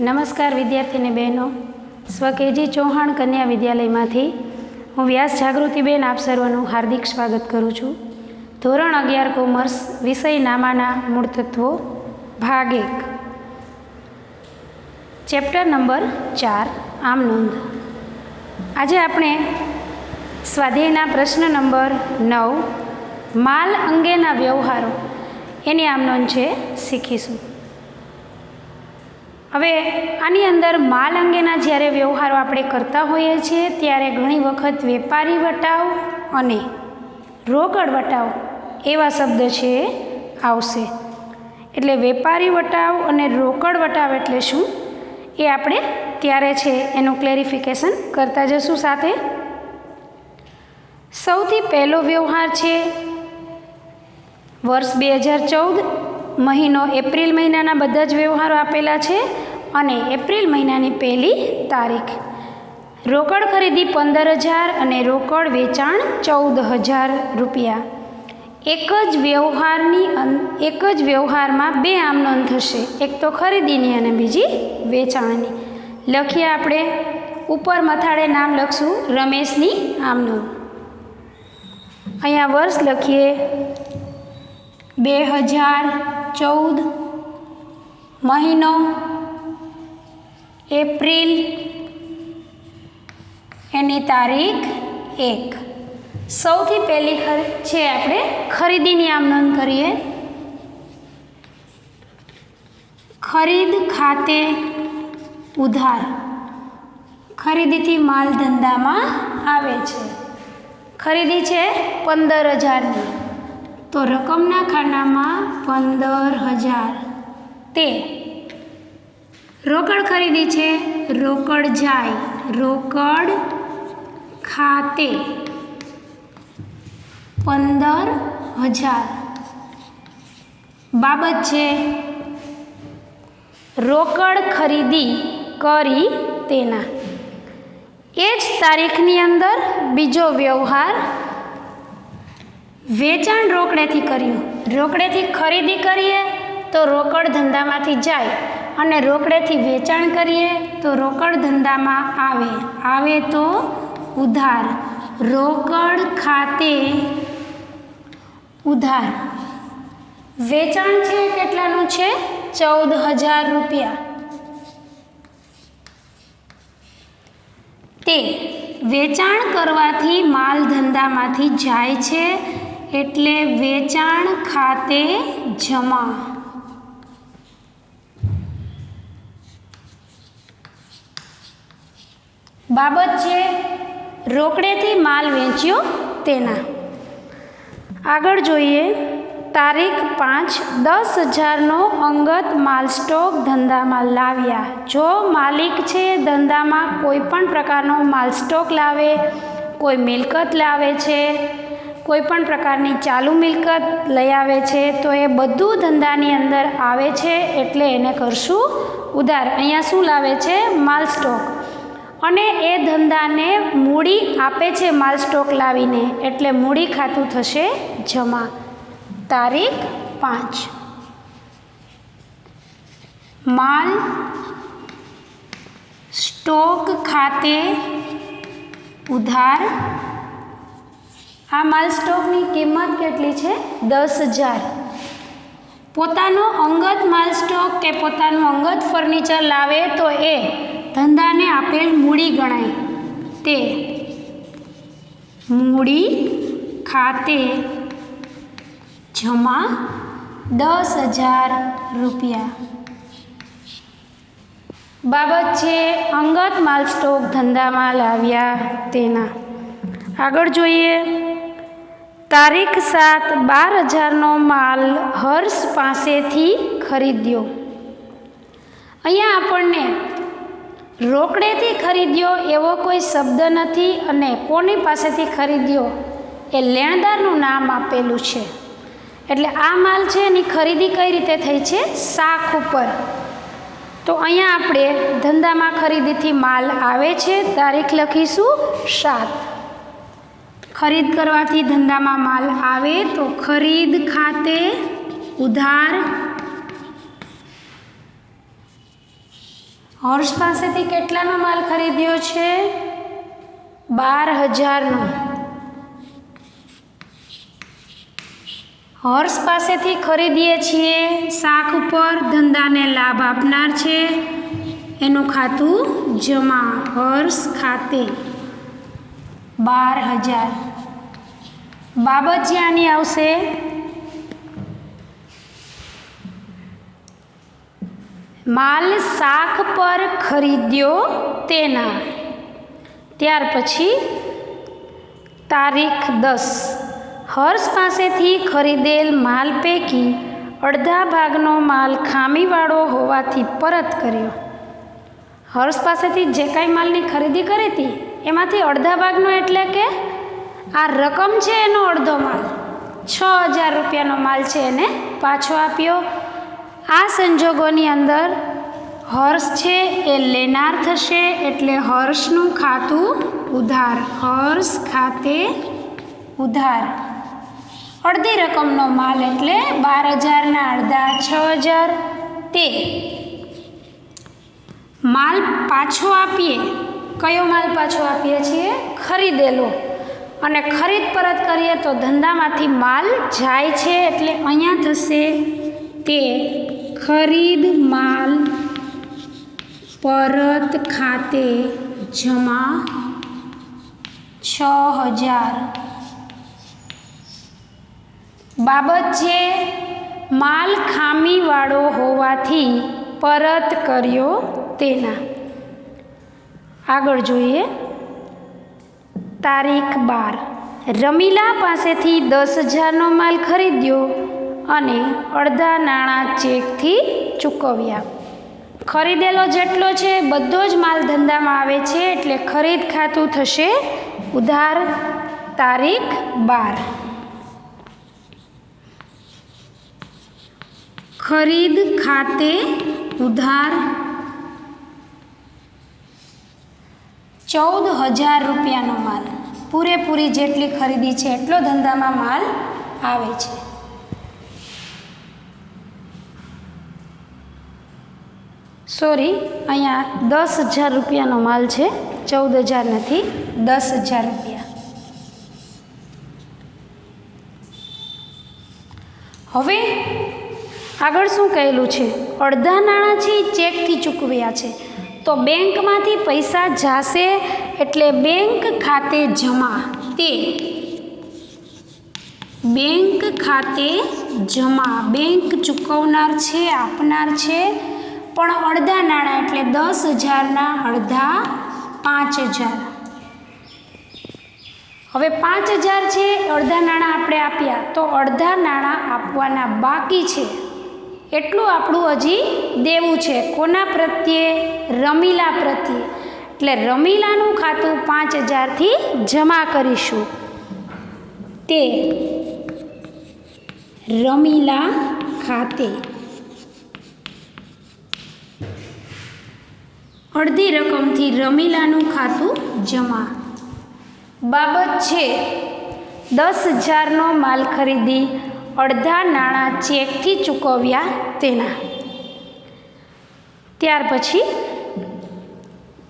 નમસ્કાર વિદ્યાર્થીની બહેનો, સ્વકેજી ચૌહાણ કન્યા વિદ્યાલયમાંથી હું વ્યાસ જાગૃતિબેન આપ સર્વનું હાર્દિક સ્વાગત કરું છું. ધોરણ 11 કોમર્સ વિષય નામાના મૂળ તત્વો ભાગ 1 ચેપ્ટર નંબર 4 આમ નોંધ. આજે આપણે સ્વાધ્યાયના પ્રશ્ન નંબર 9 માલ અંગેના વ્યવહારો એની આમ નોંધ છે શીખીશું. હવે આની અંદર માલ અંગેના જ્યારે વ્યવહારો આપણે કરતા હોઈએ છીએ ત્યારે ઘણી વખત વેપારી વટાવ અને રોકડ વટાવ એવા શબ્દ છે આવશે. એટલે વેપારી વટાવ અને રોકડ વટાવ એટલે શું એ આપણે ત્યારે છે એનું ક્લેરિફિકેશન કરતા જશું. સાથે સૌથી પહેલો વ્યવહાર છે વર્ષ 2014, મહિનો એપ્રિલ મહિનાના બધા જ વ્યવહારો આપેલા છે અને એપ્રિલ મહિનાની 1લી તારીખ. રોકડ ખરીદી 15,000 અને રોકડ વેચાણ 14,000 રૂપિયા. એક જ વ્યવહારમાં બે આમ નોંધ થશે, એક તો ખરીદીની અને બીજી વેચાણની. લખીએ આપણે, ઉપર મથાળે નામ લખશું રમેશની આમ નોંધ. અહીંયા વર્ષ લખીએ 2014, મહિનો એપ્રિલ, એની તારીખ 1. સૌથી પહેલી છે આપણે ખરીદીની આમ નોંધ કરીએ. ખરીદ ખાતે ઉધાર. ખરીદીથી માલ ધંધામાં આવે છે. ખરીદી છે 15,000ની, તો રકમના ખાનામાં 15,000. તે રોકડ ખરીદી છે, રોકડ જાય, રોકડ ખાતે 15,000. બાબત છે રોકડ ખરીદી કરી તેના. એ જ તારીખની અંદર બીજો વ્યવહાર વેચાણ રોકડેથી કર્યું. રોકડેથી ખરીદી કરીએ તો રોકડ ધંધામાંથી જાય અને રોકડેથી વેચાણ કરીએ તો રોકડ ધંધામાં આવે તો ઉધાર. રોકડ ખાતે ઉધાર. વેચાણ છે કેટલાનું છે? 14,000 રૂપિયા. તે વેચાણ કરવાથી માલ ધંધામાંથી જાય છે એટલે વેચાણ ખાતે જમા. બાબત છે રોકડેથી માલ વેચ્યો તેના. આગળ જોઈએ, તારીખ 5/10,000નો અંગત માલ સ્ટોક ધંધામાં લાવ્યા. જો માલિક છે ધંધામાં કોઈ પણ પ્રકારનો માલ સ્ટોક લાવે, કોઈ મિલકત લાવે છે, કોઈ પણ પ્રકારની ચાલુ મિલકત લઈ આવે છે, તો એ બધું ધંધાની અંદર આવે છે એટલે એને કરશું ઉધાર. અહીંયા શું લાવે છે? માલ સ્ટોક. અને એ ધંધાને મૂડી આપે છે માલ સ્ટોક લાવીને, એટલે મૂડી ખાતું થશે જમા. તારીખ 5. માલ સ્ટોક ખાતે ઉધાર. આ માલ સ્ટોકની કિંમત કેટલી છે? 10,000. પોતાનો અંગત માલ સ્ટોક કે પોતાનું અંગત ફર્નિચર લાવે તો એ ધંધાને આપેલ મૂડી ગણાય. તે મૂડી ખાતે જમા 10,000 રૂપિયા. બાબત છે અંગત માલ સ્ટોક ધંધામાં લાવ્યા તેના. આગળ જોઈએ, તારીખ 7/12,000નો માલ હર્ષ પાસેથી ખરીદ્યો. અહીંયા આપણને રોકડેથી ખરીદ્યો એવો કોઈ શબ્દ નથી અને કોની પાસેથી ખરીદ્યો એ લેણદારનું નામ આપેલું છે. એટલે આ માલ છે એની ખરીદી કઈ રીતે થઈ છે? શાખ ઉપર. તો અહીંયા આપણે ધંધામાં ખરીદીથી માલ આવે છે, તારીખ લખીશું 7. ખરીદ કરવાથી ધંધામાં માલ આવે તો ખરીદ ખાતે ઉધાર હર્ષ પાસેથી કેટલાનો માલ ખરીદ્યો છે? 12,000નો. હર્ષ પાસેથી ખરીદીએ છીએ શાખ ઉપર ધંધાને લાભ આપનાર છે, એનું ખાતું જમા. હર્ષ ખાતે 12,000. બાબત જ્યાંની આવશે માલ શાખ પર ખરીદ્યો તેના. ત્યાર પછી તારીખ 10. હર્ષ પાસેથી ખરીદેલ માલ પૈકી અડધા ભાગનો માલ ખામીવાળો હોવાથી પરત કર્યો. હર્ષ પાસેથી જે કાંઈ માલની ખરીદી કરી હતી એમાંથી અડધા ભાગનો એટલે કે આ રકમ છે એનો અડધો માલ 6,000 રૂપિયાનો માલ છે એને પાછો આપ્યો. આ સંજોગોની અંદર હર્ષ છે એ લેનાર થશે એટલે હર્ષનું ખાતું ઉધાર. હર્ષ ખાતે ઉધાર. અડધી રકમનો માલ એટલે 12,000ના અડધા 6,000. તે માલ પાછો આપીએ. કયો માલ પાછો આપીએ છીએ? ખરીદેલો. અને ખરીદ પરત કરીએ તો ધંધામાંથી માલ જાય છે એટલે અહીંયા થશે તે ખરીદ માલ પરત ખાતે જમા 6,000. બાબત છે માલ ખામીવાળો હોવાથી પરત કર્યો તેના. આગળ જોઈએ તારીખ 12. રમીલા પાસેથી 10,000નો માલ ખરીદ્યો અને અડધા નાણાં ચેકથી ચૂકવ્યા. ખરીદેલો જેટલો છે બધો જ માલ ધંધામાં આવે છે એટલે ખરીદ ખાતું થશે ઉધાર. તારીખ 12. ખરીદ ખાતે ઉધાર 14,000 રૂપિયાનો માલ. પૂરેપૂરી જેટલી ખરીદી છે એટલો ધંધામાં માલ આવે છે. સોરી, અહીંયા 10,000 રૂપિયાનો માલ છે, 14,000 નથી, 10,000 રૂપિયા. હવે આગળ શું કહેલું છે? અડધા નાણાં છે એ ચેકથી ચૂકવ્યા છે તો બેંકમાંથી પૈસા જાશે એટલે બેંક ખાતે જમા. તે બેંક ખાતે જમા. બેંક ચૂકવનાર છે, આપનાર છે, પણ અડધા નાણાં એટલે 10,000ના અડધા 5,000. હવે 5,000 છે અડધા નાણાં આપણે આપ્યા તો અડધા નાણાં આપવાના બાકી છે એટલું આપણું હજી દેવું છે. કોના પ્રત્યે? રમીલા પ્રત્યે. એટલે રમીલાનું ખાતું 5,000થી જમા કરીશું. તે રમીલા ખાતે અડધી રકમથી રમીલાનું ખાતું જમા. બાબત છે 10,000નો માલ ખરીદી અડધા નાણાં ચેકથી ચૂકવ્યા તેના. ત્યાર પછી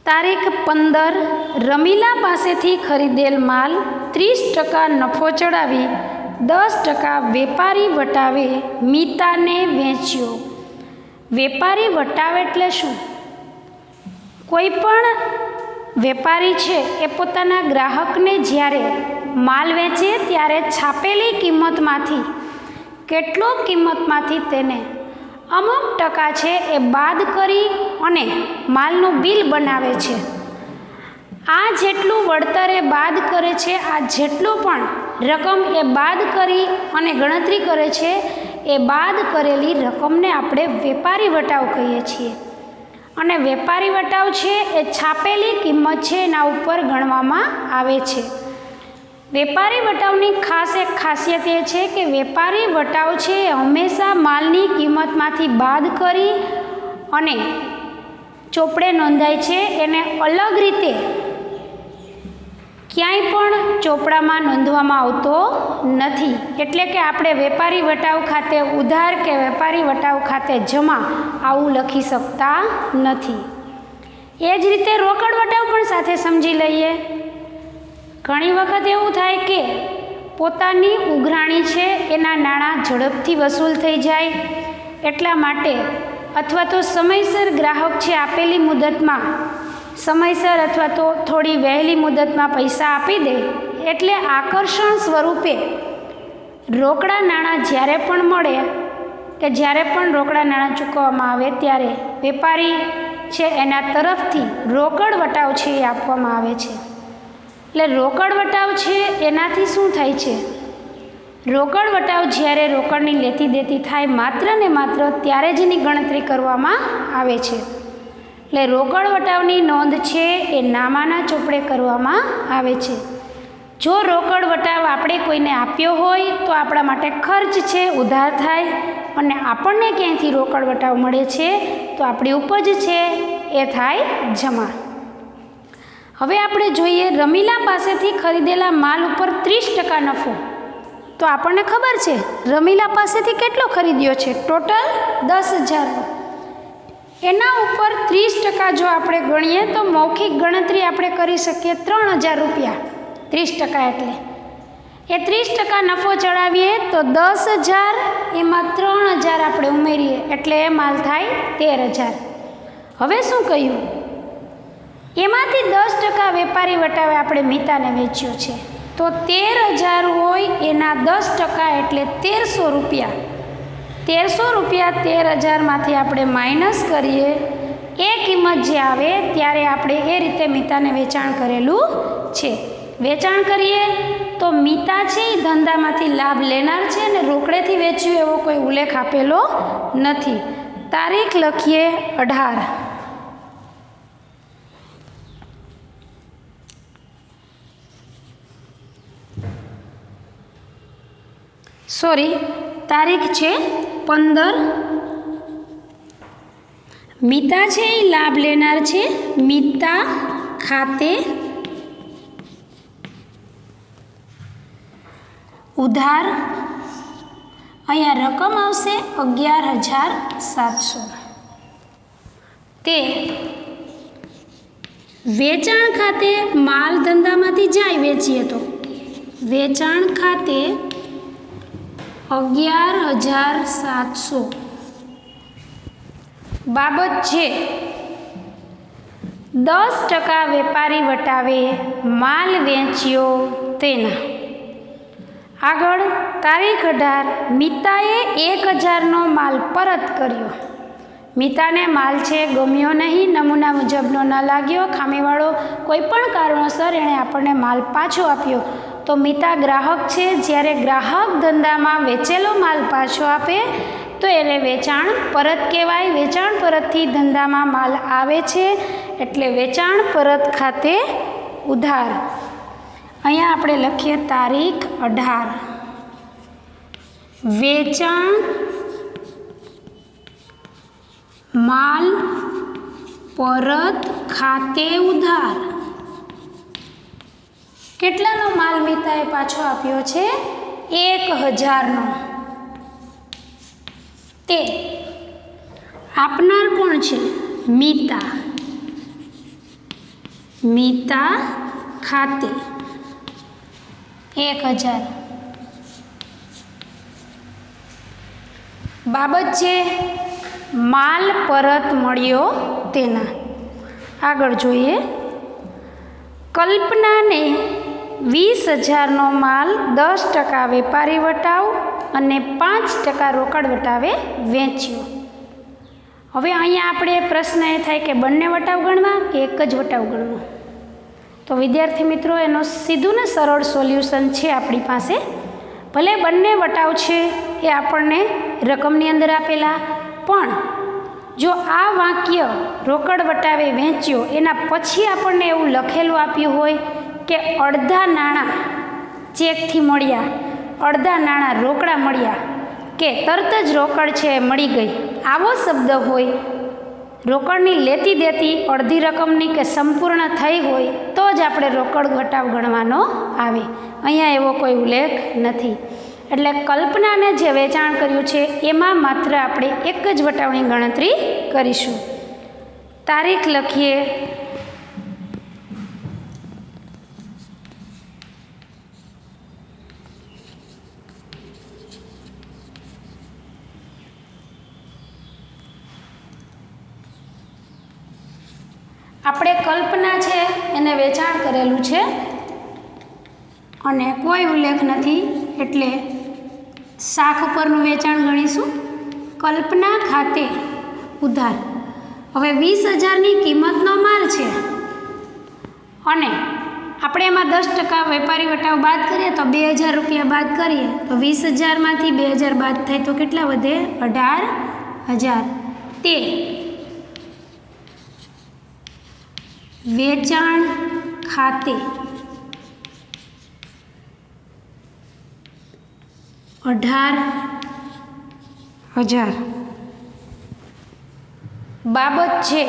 તારીખ 15. રમીલા પાસેથી ખરીદેલ માલ 30% નફો ચડાવી 10% વેપારી વટાવે મીતાને વેચ્યો. વેપારી વટાવે એટલે શું? કોઈ પણ વેપારી છે એ પોતાના ગ્રાહકને જ્યારે માલ વેચે ત્યારે છાપેલી કિંમતમાંથી કેટલોક કિંમતમાંથી તેને અમુક ટકા છે એ બાદ કરી અને માલનું બિલ બનાવે છે. આ જેટલું વળતર એ બાદ કરે છે, આ જેટલું પણ રકમ એ બાદ કરી અને ગણતરી કરે છે એ બાદ કરેલી રકમને આપણે વેપારી વટાવ કહીએ છીએ. અને વેપારી વટાવ છે એ છાપેલી કિંમત છે એના ઉપર ગણવામાં આવે છે. વેપારી વટાવની ખાસ એક ખાસિયત એ છે કે વેપારી વટાવ છે એ હંમેશા માલની કિંમતમાંથી બાદ કરી અને ચોપડે નોંધાય છે. એને અલગ રીતે ક્યાંય પણ ચોપડામાં નોંધવામાં આવતો નથી. એટલે કે આપણે વેપારી વટાવ ખાતે ઉધાર કે વેપારી વટાવ ખાતે જમા આવું લખી શકતા નથી. એ જ રીતે રોકડ વટાવ પણ સાથે સમજી લઈએ. ઘણી વખત એવું થાય કે પોતાની ઉઘરાણી છે એના નાણાં ઝડપથી વસૂલ થઈ જાય એટલા માટે, અથવા તો સમયસર ગ્રાહક છે આપેલી મુદતમાં સમયસર અથવા તો થોડી વહેલી મુદતમાં પૈસા આપી દે, એટલે આકર્ષણ સ્વરૂપે રોકડા નાણાં જ્યારે પણ મળે કે જ્યારે પણ રોકડા નાણાં ચૂકવવામાં આવે ત્યારે વેપારી છે એના તરફથી રોકડ વટાવ છે એ આપવામાં આવે છે. એટલે રોકડ વટાવ છે એનાથી શું થાય છે? રોકડ વટાવ જ્યારે રોકડની લેતી દેતી થાય માત્ર ને માત્ર ત્યારે જ એની ગણતરી કરવામાં આવે છે. એટલે રોકડ વટાવની નોંધ છે એ નામાના ચોપડે કરવામાં આવે છે. જો રોકડ વટાવ આપણે કોઈને આપ્યો હોય તો આપણા માટે ખર્ચ છે, ઉધાર થાય, અને આપણને ક્યાંયથી રોકડ વટાવ મળે છે તો આપણી ઉપજ છે એ થાય જમા. હવે આપણે જોઈએ રમીલા પાસેથી ખરીદેલા માલ ઉપર 30% નફો. તો આપણને ખબર છે રમીલા પાસેથી કેટલો ખરીદ્યો છે? ટોટલ 10,000. એના ઉપર 30% જો આપણે ગણીએ તો મૌખિક ગણતરી આપણે કરી શકીએ 3,000 રૂપિયા. 30% એટલે એ 30% નફો ચડાવીએ તો 10,000, એમાં 3,000 આપણે ઉમેરીએ એટલે એ માલ થાય 13,000. હવે શું કહ્યું? એમાંથી 10% વેપારી વટાવે આપણે મિતાને વેચ્યો છે, તો 13,000 હોય એના 10% એટલે 1,300 રૂપિયા. 1,300 રૂપિયા 13,000માંથી આપણે માઇનસ કરીએ, એ કિંમત જે આવે ત્યારે આપણે એ રીતે મિતાને વેચાણ કરેલું છે. વેચાણ કરીએ તો મિતા છે એ ધંધામાંથી લાભ લેનાર છે અને રોકડેથી વેચ્યું એવો કોઈ ઉલ્લેખ આપેલો નથી. તારીખ લખીએ 18. તારીખ છે 15. મિતા છે એ લાભ લેનાર છે. મિતા ખાતે ઉધાર, અહીંયા રકમ આવશે 11,700. તે વેચાણ ખાતે માલ ધંધામાંથી જાય વેચીએ તો વેચાણ ખાતે 11,700 બાબત છે 10% વેપારી વટાવે માલ વેચ્યો તેના. આગળ તારીખ 18. મિતાએ 1,000નો માલ પરત કર્યો. મિતાને માલ છે ગમ્યો નહીં, નમૂના મુજબનો ન લાગ્યો, ખામીવાળો કોઈ પણ કારણોસર એણે આપણને માલ પાછો આપ્યો. તો મિતા ગ્રાહક છે. જ્યારે ગ્રાહક ધંધામાં વેચેલો માલ પાછો આપે તો એને વેચાણ પરત કહેવાય. વેચાણ પરતથી ધંધામાં માલ આવે છે એટલે વેચાણ પરત ખાતે ઉધાર. અહીંયા આપણે લખીએ તારીખ 18. વેચાણ માલ પરત ખાતે ઉધાર. કેટલાનો માલ મિતાએ પાછો આપ્યો છે? 1,000નો. તે આપનાર કોણ છે? મિતા. મિતા ખાતે 1,000. બાબત છે માલ પરત મળ્યો તેના. આગળ જોઈએ. કલ્પનાને 20,000નો માલ 10% વેપારી વટાવ અને 5% રોકડ વટાવે વેચ્યો. હવે અહીંયા આપણે પ્રશ્ન એ થાય કે બંને વટાવ ગણવા કે એક જ વટાવ ગણવા? તો વિદ્યાર્થી મિત્રો એનો સીધું ને સરળ સોલ્યુશન છે આપણી પાસે. ભલે બંને વટાવ છે એ આપણને રકમની અંદર આપેલા, પણ જો આ વાક્ય રોકડ વટાવે વેચ્યો એના પછી આપણને એવું લખેલું આપ્યું હોય કે અડધા નાણાં ચેકથી મળ્યા, અડધા નાણાં રોકડા મળ્યા, કે તરત જ રોકડ છે મળી ગઈ, આવો શબ્દ હોય, રોકડની લેતી દેતી અડધી રકમની કે સંપૂર્ણ થઈ હોય તો જ આપણે રોકડ વટાવ ગણવાનો આવે. અહીંયા એવો કોઈ ઉલ્લેખ નથી. એટલે કલ્પનાને જે વેચાણ કર્યું છે એમાં માત્ર આપણે એક જ વટાવની ગણતરી કરીશું. તારીખ લખીએ. આપણે કલ્પના છે એને વેચાણ કરેલું છે અને કોઈ ઉલ્લેખ નથી, એટલે શાખ ઉપરનું વેચાણ ગણીશું. કલ્પના ખાતે ઉધાર. હવે 20,000ની કિંમતનો માલ છે અને આપણે એમાં 10% વેપારી વટાવ બાદ કરીએ તો 2,000 રૂપિયા બાદ કરીએ તો 20,000માંથી 2,000 બાદ થાય તો કેટલા વધે? 18,000. તે વેચાણ ખાતે 18,000 બાબત છે.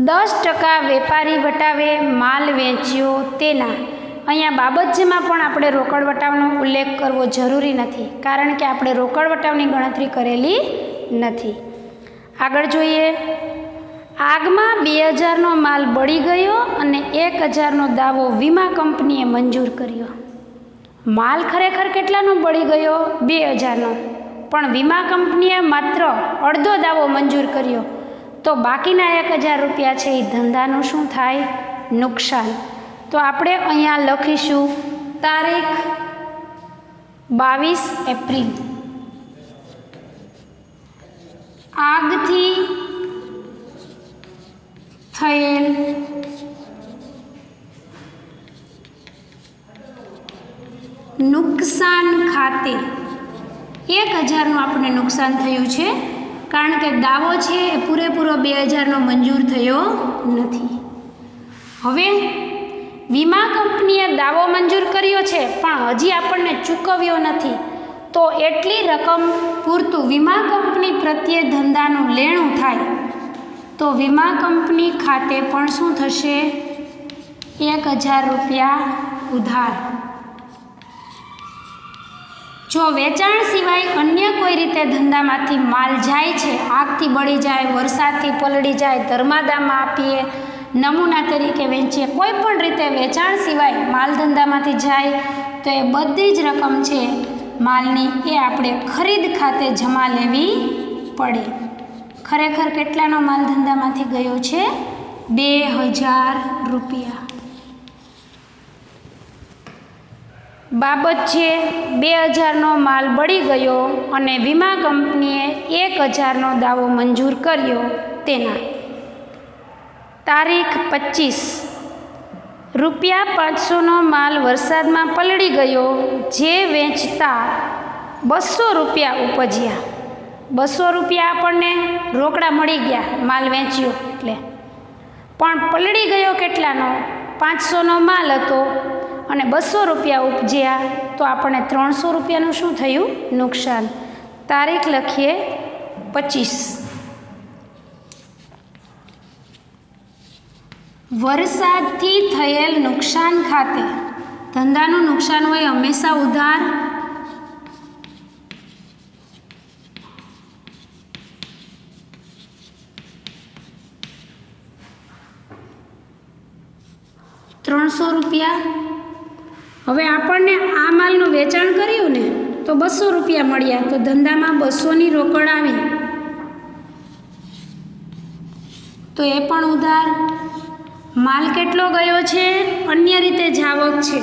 10% વેપારી વટાવે માલ વેચ્યો તેના. અહીંયા બાબત જેમાં પણ આપણે રોકડ વટાવનો ઉલ્લેખ કરવો જરૂરી નથી, કારણ કે આપણે રોકડ વટાવની ગણતરી કરેલી નથી. આગળ જોઈએ. આગમાં 2,000નો માલ બળી ગયો અને 1,000નો દાવો વીમા કંપનીએ મંજૂર કર્યો. માલ ખરેખર કેટલાનો બળી ગયો? 2,000નો, પણ વીમા કંપનીએ માત્ર અડધો દાવો મંજૂર કર્યો, તો બાકીના 1,000 રૂપિયા છે એ ધંધાનું શું થાય? નુકસાન. તો આપણે અહીંયા લખીશું તારીખ 22 એપ્રિલ. આગથી થયેલ નુકસાન ખાતે 1,000નું આપણને નુકસાન થયું છે, કારણ કે દાવો છે એ પૂરેપૂરો 2,000નો મંજૂર થયો નથી. હવે વીમા કંપનીએ દાવો મંજૂર કર્યો છે પણ હજી આપણને ચૂકવ્યો નથી, તો એટલી રકમ પૂરતું વીમા કંપની પ્રત્યે ધંધાનું લેણું થાય તો વીમા કંપની ખાતે પણ શું થશે? 1,000 રૂપિયા ઉધાર. જો વેચાણ સિવાય અન્ય કોઈ રીતે ધંધામાંથી માલ જાય છે, આગથી બળી જાય, વરસાદથી પલળી જાય, ધર્માદામાં આપીએ, નમૂના તરીકે વેચીએ, કોઈ પણ રીતે વેચાણ સિવાય માલ ધંધામાંથી જાય તો એ બધી જ રકમ છે માલની એ આપણે ખરીદ ખાતે જમા લેવી પડે. ખરેખર કેટલાનો માલ ધંધામાંથી ગયો છે? 2,000 રૂપિયા. બાબત છે 2,000નો માલ બળી ગયો અને વીમા કંપનીએ 1,000નો દાવો મંજૂર કર્યો તેના. તારીખ 25 રૂપિયા 500નો માલ વરસાદમાં પલળી ગયો, જે વેચતા 200 રૂપિયા ઉપજ્યા. 200 રૂપિયા આપણને રોકડા મળી ગયા માલ વેચ્યો એટલે, પણ પલળી ગયો કેટલાનો? 500નો માલ હતો અને 200 રૂપિયા ઉપજ્યા, તો આપણને 300 રૂપિયાનું શું થયું? નુકસાન. તારીખ લખીએ 25. વરસાદથી થયેલ નુકસાન ખાતે. ધંધાનું નુકસાન હોય હંમેશા ઉધાર. ₹300. હવે આપણને આ માલનું વેચાણ કર્યું ને તો 200 રૂપિયા મળ્યા, તો ધંધામાં 200ની રોકડ આવી, તો એ પણ ઉધાર. માલ કેટલો ગયો છે? અન્ય રીતે જાવક છે,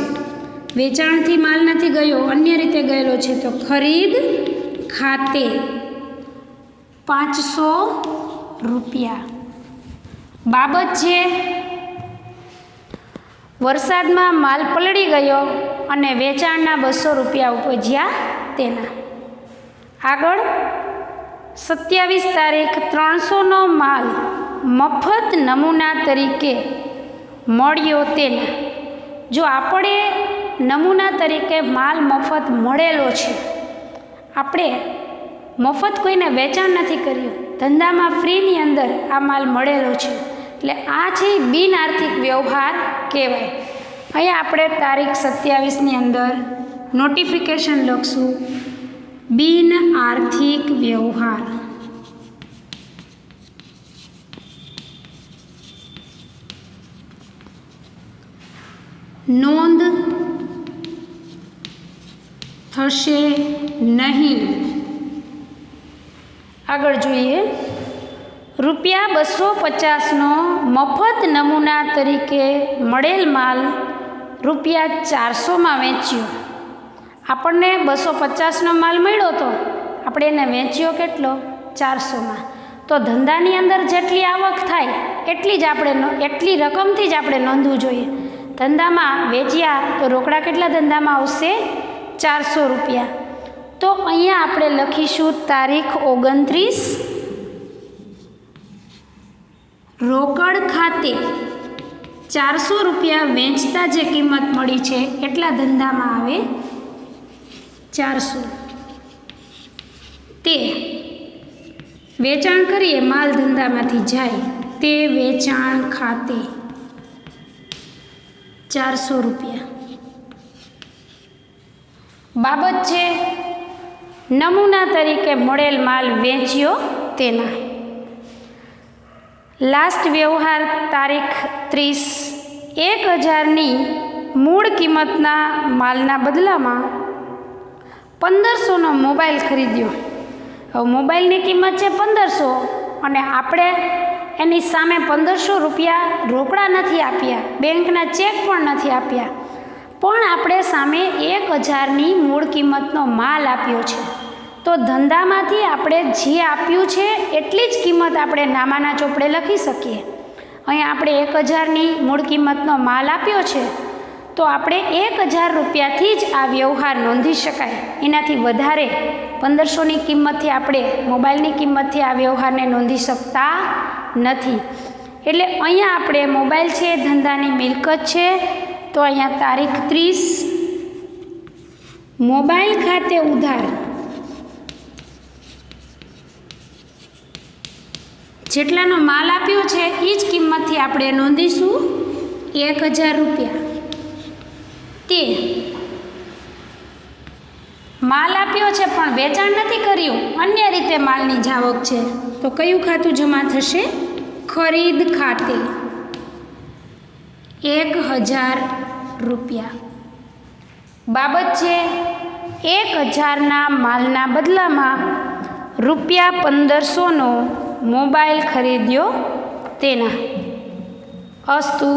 વેચાણથી માલ નથી ગયો, અન્ય રીતે ગયેલો છે, તો ખરીદ ખાતે 500 રૂપિયા. બાબત છે વરસાદમાં માલ પલળી ગયો અને વેચાણના 200 રૂપિયા ઉપજ્યા તેના. આગળ 27 તારીખ 300નો માલ મફત નમૂના તરીકે મળ્યો તેના. જો આપણે નમૂના તરીકે માલ મફત મળેલો છે, આપણે મફત કોઈને વેચાણ નથી કર્યું, ધંધામાં ફ્રીની અંદર આ માલ મળેલો છે, એટલે આ છે બિન આર્થિક વ્યવહાર કહેવાય. અહીંયા આપણે તારીખ 27ની અંદર નોટિફિકેશન લખશું, બિન આર્થિક વ્યવહાર. નોંધ થશે નહીં. આગળ જોઈએ, ₹250નો મફત નમૂના તરીકે મળેલ માલ ₹400માં વેચ્યો. આપણને 250નો માલ મળ્યો હતો, આપણે એને વેચ્યો કેટલો? 400માં. તો ધંધાની અંદર જેટલી આવક થાય એટલી રકમથી જ આપણે નોંધવું જોઈએ. ધંધામાં વેચ્યા તો રોકડા કેટલા ધંધામાં આવશે? ₹400. તો અહીંયા આપણે લખીશું તારીખ 29, રોકડ ખાતે ₹400 વેચતા જે કિંમત મળી છે એટલા ધંધામાં આવે 400. તે વેચાણ કરીએ, માલ ધંધામાંથી જાય તે વેચાણ ખાતે ₹400. બાબત છે નમૂના તરીકે મળેલ માલ વેચ્યો તેના. લાસ્ટ વ્યવહાર તારીખ 30/1000ની મૂળ કિંમતના માલના બદલામાં 1500નો મોબાઈલ ખરીદ્યો. હવે મોબાઈલની કિંમત છે 1500 અને આપણે એની સામે ₹1500 રોકડા નથી આપ્યા, બેંકના ચેક પણ નથી આપ્યા, પણ આપણે સામે 1000ની મૂળ કિંમતનો માલ આપ્યો છે. તો ધંધામાંથી આપણે જે આપ્યું છે એટલી જ કિંમત આપણે નામાના ચોપડે લખી શકીએ. અહીં આપણે 1000ની મૂળ કિંમતનો માલ આપ્યો છે, તો આપણે 1000 જ આ વ્યવહાર નોંધી શકાય. એનાથી વધારે 1500ની કિંમતથી આપણે મોબાઈલની કિંમતથી આ વ્યવહારને નોંધી શકતા નથી. એટલે અહીંયા આપણે મોબાઈલ છે ધંધાની મિલકત છે, તો અહીંયા તારીખ 30 મોબાઈલ ખાતે ઉધાર જેટલાનો માલ આપ્યો છે એ જ કિંમતથી આપણે નોંધીશું ₹1000. તે માલ આપ્યો છે પણ વેચાણ નથી કર્યું, અન્ય રીતે માલની જાવક છે, તો કયું ખાતું જમા થશે? ખરીદ ખાતે ₹1000. બાબત છે 1000ના માલના બદલામાં ₹1500નો મોબાઈલ ખરીદ્યો તેના. અસ્તુ.